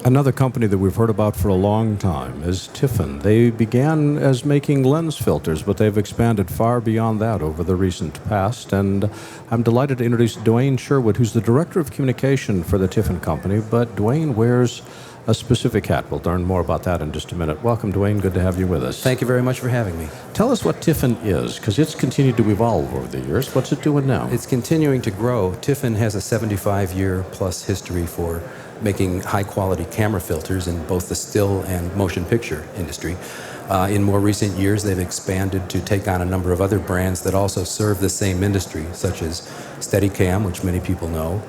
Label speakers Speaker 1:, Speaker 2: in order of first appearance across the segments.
Speaker 1: Another company that we've heard about for a long time is Tiffen. They began as making lens filters, but they've expanded far beyond that over the recent past. And I'm delighted to introduce Dwayne Sherwood, who's the Director of Communication for the Tiffen Company. But Dwayne wears a specific hat. We'll learn more about that in just a minute. Welcome, Dwayne. Good to have you with us.
Speaker 2: Thank you very much for having me.
Speaker 1: Tell us what Tiffen is, because it's continued to evolve over the years. What's it doing now?
Speaker 2: It's continuing to grow. Tiffen has a 75-year-plus history for making high-quality camera filters in both the still and motion picture industry. In more recent years, they've expanded to take on a number of other brands that also serve the same industry, such as Steadicam, which many people know,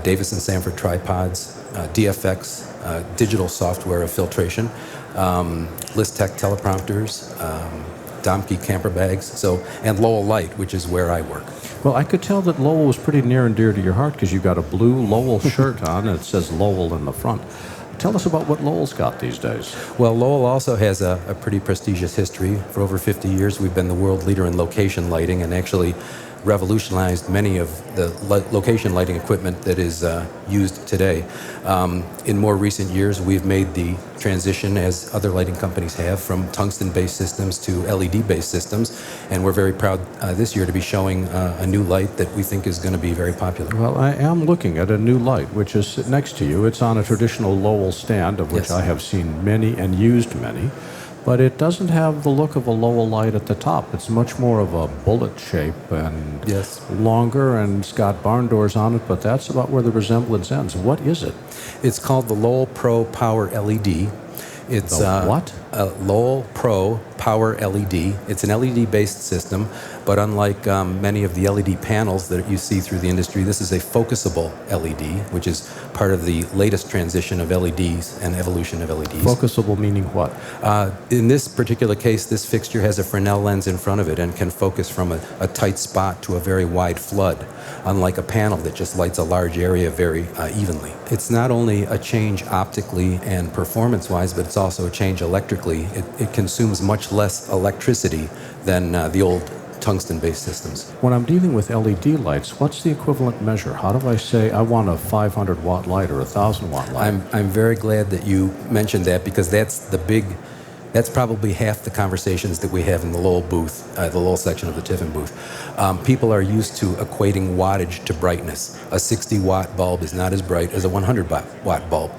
Speaker 2: Davis and Sanford tripods, DFX, digital software of filtration, Listech teleprompters, Domke camper bags, and Lowell Light, which is where I work.
Speaker 1: Well, I could tell that Lowell was pretty near and dear to your heart because you've got a blue Lowell shirt on and it says Lowell in the front. Tell us about what Lowell's got these days.
Speaker 2: Well, Lowell also has a pretty prestigious history. For over 50 years, we've been the world leader in location lighting and actually revolutionized many of the location lighting equipment that is used today. In more recent years, we've made the transition, as other lighting companies have, from tungsten-based systems to LED-based systems, and we're very proud this year to be showing a new light that we think is going to be very popular.
Speaker 1: Well, I am looking at a new light, which is next to you. It's on a traditional Lowell stand, of which
Speaker 2: Yes.
Speaker 1: I have seen many and used many. But it doesn't have the look of a Lowell light at the top. It's much more of a bullet shape and
Speaker 2: Yes.
Speaker 1: longer, and it's got barn doors on it, but that's about where the resemblance ends. What is it?
Speaker 2: It's called the Lowell Pro Power LED. It's
Speaker 1: The what?
Speaker 2: Lowell Pro Power LED. It's an LED-based system, but unlike many of the LED panels that you see through the industry, this is a focusable LED, which is part of the latest transition of LEDs and evolution of LEDs.
Speaker 1: Focusable meaning what?
Speaker 2: In this particular case, this fixture has a Fresnel lens in front of it and can focus from a tight spot to a very wide flood, unlike a panel that just lights a large area very evenly. It's not only a change optically and performance-wise, but it's also a change electrically. It consumes much less electricity than the old tungsten-based systems.
Speaker 1: When I'm dealing with LED lights, what's the equivalent measure? How do I say I want a 500-watt light or a 1,000-watt light?
Speaker 2: I'm very glad that you mentioned that, because that's probably half the conversations that we have in the Lowell booth, the Lowell section of the Tiffen booth. People are used to equating wattage to brightness. A 60-watt bulb is not as bright as a 100-watt bulb.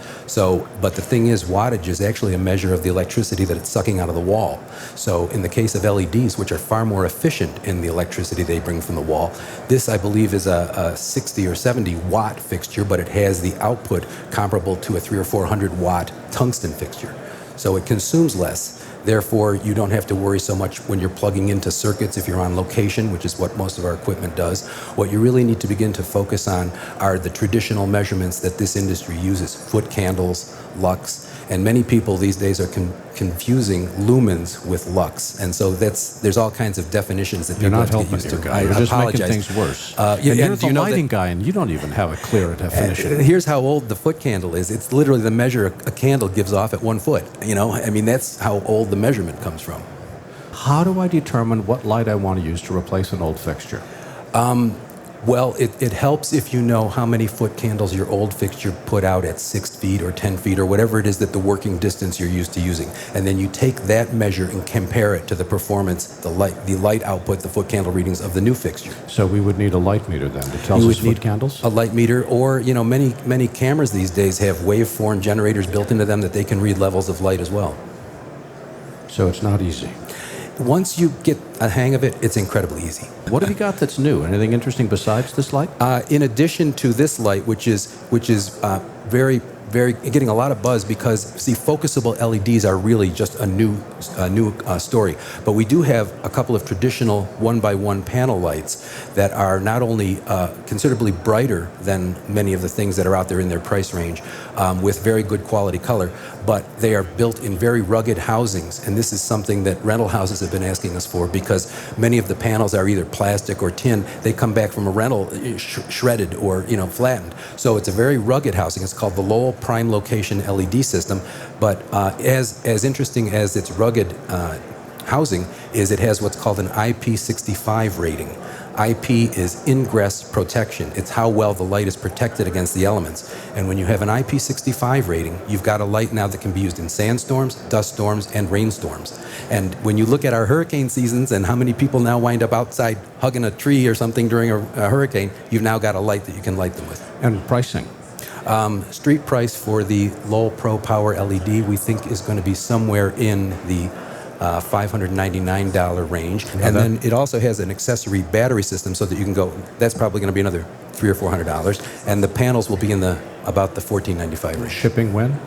Speaker 2: But the thing is, wattage is actually a measure of the electricity that it's sucking out of the wall. So in the case of LEDs, which are far more efficient in the electricity they bring from the wall, this, I believe, is a 60 or 70-watt fixture, but it has the output comparable to a 300 or 400-watt tungsten fixture. So it consumes less. Therefore, you don't have to worry so much when you're plugging into circuits if you're on location, which is what most of our equipment does. What you really need to begin to focus on are the traditional measurements that this industry uses: foot candles, lux, and many people these days are confusing lumens with lux, and so there's all kinds of definitions that people have to get used to.
Speaker 1: You're just making things worse. You're the lighting guy, and you don't even have a clear definition.
Speaker 2: Here's how old the foot candle is. It's literally the measure a candle gives off at 1 foot. That's how old the measurement comes from.
Speaker 1: How do I determine what light I want to use to replace an old fixture?
Speaker 2: Well, it helps if you know how many foot candles your old fixture put out at 6 feet or 10 feet or whatever it is that the working distance you're used to using. And then you take that measure and compare it to the performance, the light output, the foot candle readings of the new fixture.
Speaker 1: So we would need a light meter then to tell us foot candles?
Speaker 2: A light meter, or many cameras these days have waveform generators built into them that they can read levels of light as well.
Speaker 1: So it's not easy.
Speaker 2: Once you get a hang of it, it's incredibly easy.
Speaker 1: What have you got that's new? Anything interesting besides this light?
Speaker 2: In addition to this light, which is very getting a lot of buzz, because see, focusable LEDs are really just a new story. But we do have a couple of traditional 1x1 panel lights that are not only considerably brighter than many of the things that are out there in their price range, with very good quality color, but they are built in very rugged housings. And this is something that rental houses have been asking us for, because many of the panels are either plastic or tin. They come back from a rental shredded or flattened. So it's a very rugged housing. It's called the Lowell Prime Location LED system. But as interesting as its rugged housing is, it has what's called an IP65 rating. IP is ingress protection. It's how well the light is protected against the elements. And when you have an IP65 rating, you've got a light now that can be used in sandstorms, dust storms, and rainstorms. And when you look at our hurricane seasons and how many people now wind up outside hugging a tree or something during a hurricane, you've now got a light that you can light them with.
Speaker 1: And pricing?
Speaker 2: Street price for the Lowell Pro Power LED, we think, is going to be somewhere in the $599 range. And then it also has an accessory battery system so that you can go, that's probably going to be another $300 or $400. And the panels will be in about the $1495 range.
Speaker 1: Shipping when?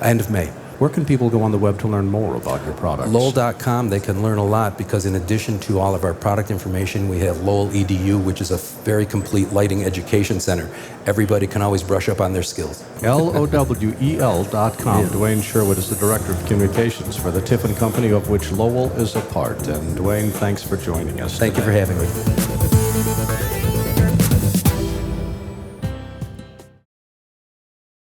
Speaker 2: End of May.
Speaker 1: Where can people go on the web to learn more about your products?
Speaker 2: Lowell.com, they can learn a lot because in addition to all of our product information, we have Lowell EDU, which is a very complete lighting education center. Everybody can always brush up on their skills.
Speaker 1: LOWEL.com. Dwayne Sherwood is the Director of Communications for the Tiffen Company, of which Lowell is a part. And Dwayne, thanks for joining us
Speaker 2: Thank you for having me.